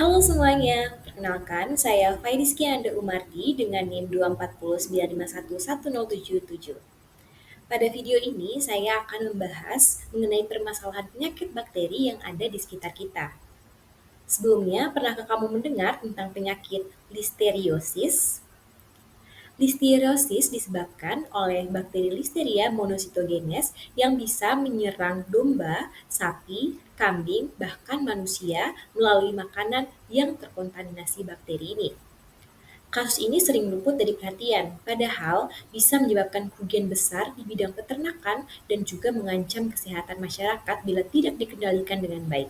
Halo semuanya, perkenalkan saya Faidiski Anda Umardi dengan NIM 24095110777. Pada video ini saya akan membahas mengenai permasalahan penyakit bakteri yang ada di sekitar kita. Sebelumnya, pernahkah kamu mendengar tentang penyakit listeriosis? Listeriosis disebabkan oleh bakteri Listeria monocytogenes yang bisa menyerang domba, sapi, kambing, bahkan manusia melalui makanan yang terkontaminasi bakteri ini. Kasus ini sering luput dari perhatian, padahal bisa menyebabkan kerugian besar di bidang peternakan dan juga mengancam kesehatan masyarakat bila tidak dikendalikan dengan baik.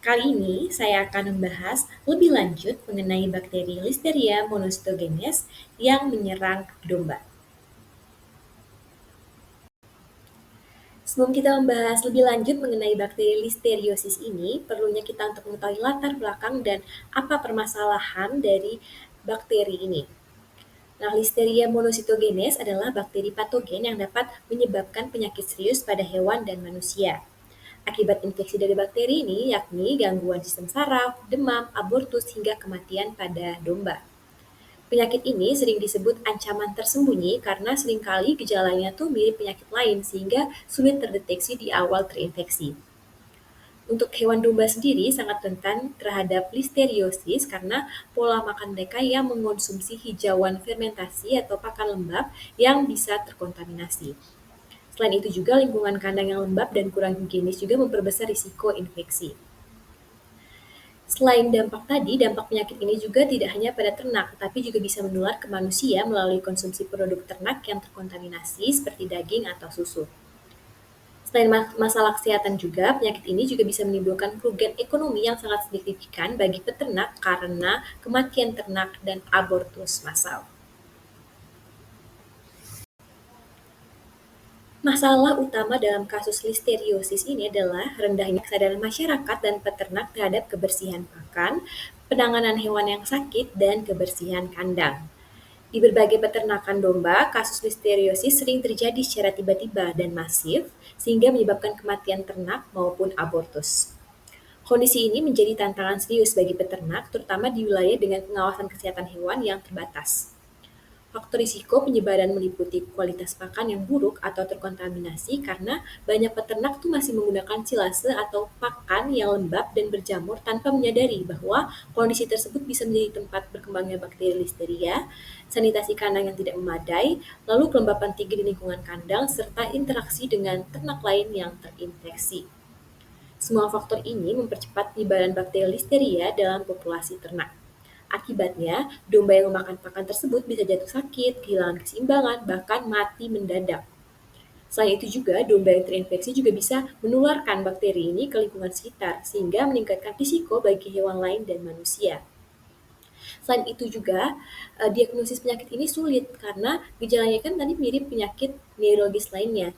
Kali ini saya akan membahas lebih lanjut mengenai bakteri Listeria monocytogenes yang menyerang domba. Sebelum kita membahas lebih lanjut mengenai bakteri listeriosis ini, perlunya kita untuk mengetahui latar belakang dan apa permasalahan dari bakteri ini. Nah, Listeria monocytogenes adalah bakteri patogen yang dapat menyebabkan penyakit serius pada hewan dan manusia. Akibat infeksi dari bakteri ini yakni gangguan sistem saraf, demam, abortus, hingga kematian pada domba. Penyakit ini sering disebut ancaman tersembunyi karena seringkali gejalanya tuh mirip penyakit lain sehingga sulit terdeteksi di awal terinfeksi. Untuk hewan domba sendiri sangat rentan terhadap listeriosis karena pola makan mereka yang mengonsumsi hijauan fermentasi atau pakan lembab yang bisa terkontaminasi. Selain itu juga lingkungan kandang yang lembab dan kurang higienis juga memperbesar risiko infeksi. Selain dampak tadi, dampak penyakit ini juga tidak hanya pada ternak, tetapi juga bisa menular ke manusia melalui konsumsi produk ternak yang terkontaminasi seperti daging atau susu. Selain masalah kesehatan juga, penyakit ini juga bisa menimbulkan kerugian ekonomi yang sangat signifikan bagi peternak karena kematian ternak dan abortus massal. Masalah utama dalam kasus listeriosis ini adalah rendahnya kesadaran masyarakat dan peternak terhadap kebersihan pakan, penanganan hewan yang sakit, dan kebersihan kandang. Di berbagai peternakan domba, kasus listeriosis sering terjadi secara tiba-tiba dan masif, sehingga menyebabkan kematian ternak maupun abortus. Kondisi ini menjadi tantangan serius bagi peternak, terutama di wilayah dengan pengawasan kesehatan hewan yang terbatas. Faktor risiko penyebaran meliputi kualitas pakan yang buruk atau terkontaminasi karena banyak peternak tuh masih menggunakan silase atau pakan yang lembab dan berjamur tanpa menyadari bahwa kondisi tersebut bisa menjadi tempat berkembangnya bakteri listeria, sanitasi kandang yang tidak memadai, lalu kelembapan tinggi di lingkungan kandang, serta interaksi dengan ternak lain yang terinfeksi. Semua faktor ini mempercepat penyebaran bakteri listeria dalam populasi ternak. Akibatnya, domba yang memakan pakan tersebut bisa jatuh sakit, kehilangan keseimbangan, bahkan mati mendadak. Selain itu juga, domba yang terinfeksi juga bisa menularkan bakteri ini ke lingkungan sekitar, sehingga meningkatkan risiko bagi hewan lain dan manusia. Selain itu juga, diagnosis penyakit ini sulit karena gejalanya kan tadi mirip penyakit neurologis lainnya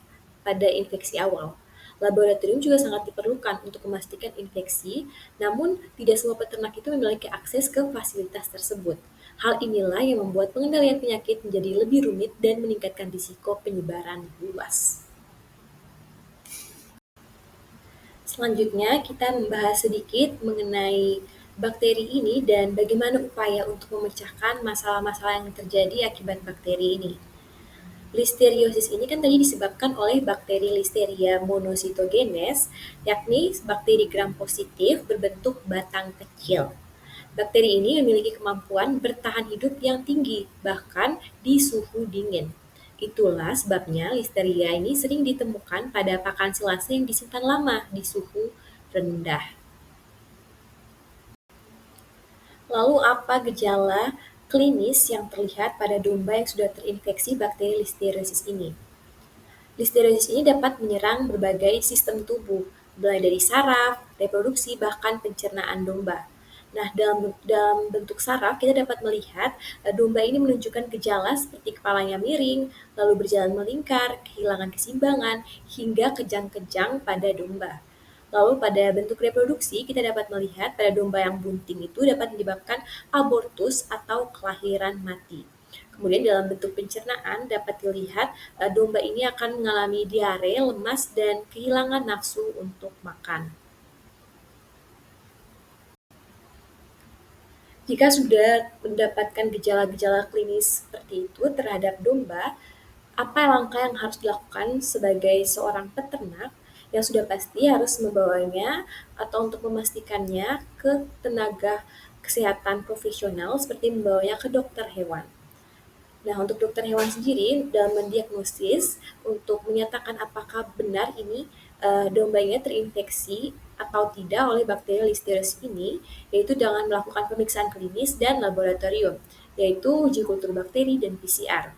pada infeksi awal. Laboratorium juga sangat diperlukan untuk memastikan infeksi, namun tidak semua peternak itu memiliki akses ke fasilitas tersebut. Hal inilah yang membuat pengendalian penyakit menjadi lebih rumit dan meningkatkan risiko penyebaran luas. Selanjutnya, kita membahas sedikit mengenai bakteri ini dan bagaimana upaya untuk memecahkan masalah-masalah yang terjadi akibat bakteri ini. Listeriosis ini kan tadi disebabkan oleh bakteri Listeria monocytogenes, yakni bakteri gram positif berbentuk batang kecil. Bakteri ini memiliki kemampuan bertahan hidup yang tinggi, bahkan di suhu dingin. Itulah sebabnya listeria ini sering ditemukan pada pakan silase yang disimpan lama di suhu rendah. Lalu apa gejala klinis yang terlihat pada domba yang sudah terinfeksi bakteri listeriosis ini? Listeriosis ini dapat menyerang berbagai sistem tubuh, mulai dari saraf, reproduksi, bahkan pencernaan domba. Nah, dalam bentuk saraf, kita dapat melihat domba ini menunjukkan gejala seperti kepalanya miring, lalu berjalan melingkar, kehilangan keseimbangan, hingga kejang-kejang pada domba. Lalu pada bentuk reproduksi, kita dapat melihat pada domba yang bunting itu dapat menyebabkan abortus atau kelahiran mati. Kemudian dalam bentuk pencernaan dapat dilihat domba ini akan mengalami diare, lemas, dan kehilangan nafsu untuk makan. Jika sudah mendapatkan gejala-gejala klinis seperti itu terhadap domba, apa langkah yang harus dilakukan sebagai seorang peternak? Yang sudah pasti harus membawanya atau untuk memastikannya ke tenaga kesehatan profesional seperti membawanya ke dokter hewan. Nah, untuk dokter hewan sendiri dalam mendiagnosis untuk menyatakan apakah benar ini dombanya terinfeksi atau tidak oleh bakteri Listeris ini, yaitu dengan melakukan pemeriksaan klinis dan laboratorium, yaitu uji kultur bakteri dan PCR.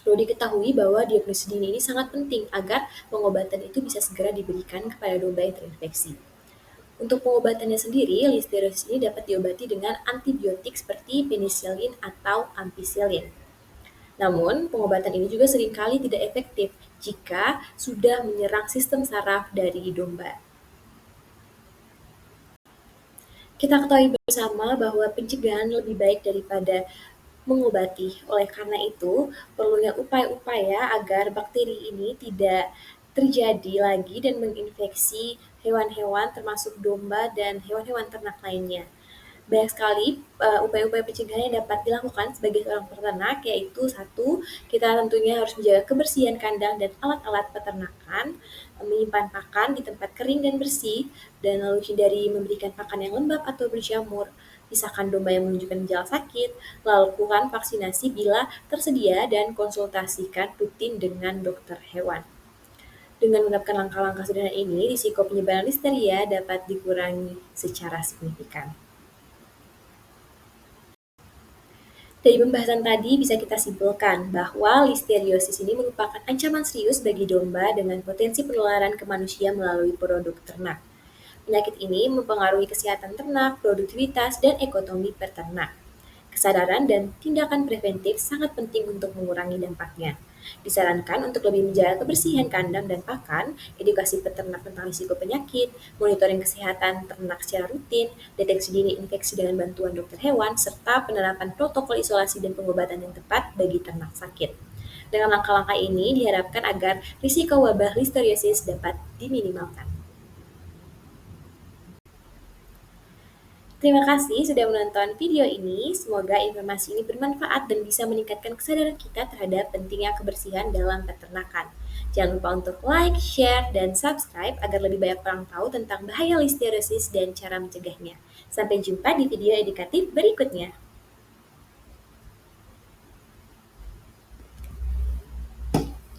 Perlu diketahui bahwa diagnosis dini ini sangat penting agar pengobatan itu bisa segera diberikan kepada domba yang terinfeksi. Untuk pengobatannya sendiri, listeriosis ini dapat diobati dengan antibiotik seperti penicillin atau ampicillin. Namun, pengobatan ini juga seringkali tidak efektif jika sudah menyerang sistem saraf dari domba. Kita ketahui bersama bahwa pencegahan lebih baik daripada mengobati. Oleh karena itu, perlunya upaya-upaya agar bakteri ini tidak terjadi lagi dan menginfeksi hewan-hewan termasuk domba dan hewan-hewan ternak lainnya. Banyak sekali upaya-upaya pencegahan yang dapat dilakukan sebagai seorang peternak, yaitu satu, kita tentunya harus menjaga kebersihan kandang dan alat-alat peternakan, menyimpan pakan di tempat kering dan bersih, dan lalu hindari memberikan pakan yang lembab atau berjamur, pisahkan domba yang menunjukkan gejala sakit, lalu lakukan vaksinasi bila tersedia, dan konsultasikan rutin dengan dokter hewan. Dengan menerapkan langkah-langkah sederhana ini, risiko penyebaran listeria dapat dikurangi secara signifikan. Dari pembahasan tadi bisa kita simpulkan bahwa listeriosis ini merupakan ancaman serius bagi domba dengan potensi penularan ke manusia melalui produk ternak. Penyakit ini mempengaruhi kesehatan ternak, produktivitas, dan ekonomi peternak. Kesadaran dan tindakan preventif sangat penting untuk mengurangi dampaknya. Disarankan untuk lebih menjaga kebersihan kandang dan pakan, edukasi peternak tentang risiko penyakit, monitoring kesehatan ternak secara rutin, deteksi dini infeksi dengan bantuan dokter hewan, serta penerapan protokol isolasi dan pengobatan yang tepat bagi ternak sakit. Dengan langkah-langkah ini diharapkan agar risiko wabah listeriosis dapat diminimalkan. Terima kasih sudah menonton video ini. Semoga informasi ini bermanfaat dan bisa meningkatkan kesadaran kita terhadap pentingnya kebersihan dalam peternakan. Jangan lupa untuk like, share, dan subscribe agar lebih banyak orang tahu tentang bahaya listeriosis dan cara mencegahnya. Sampai jumpa di video edukatif berikutnya.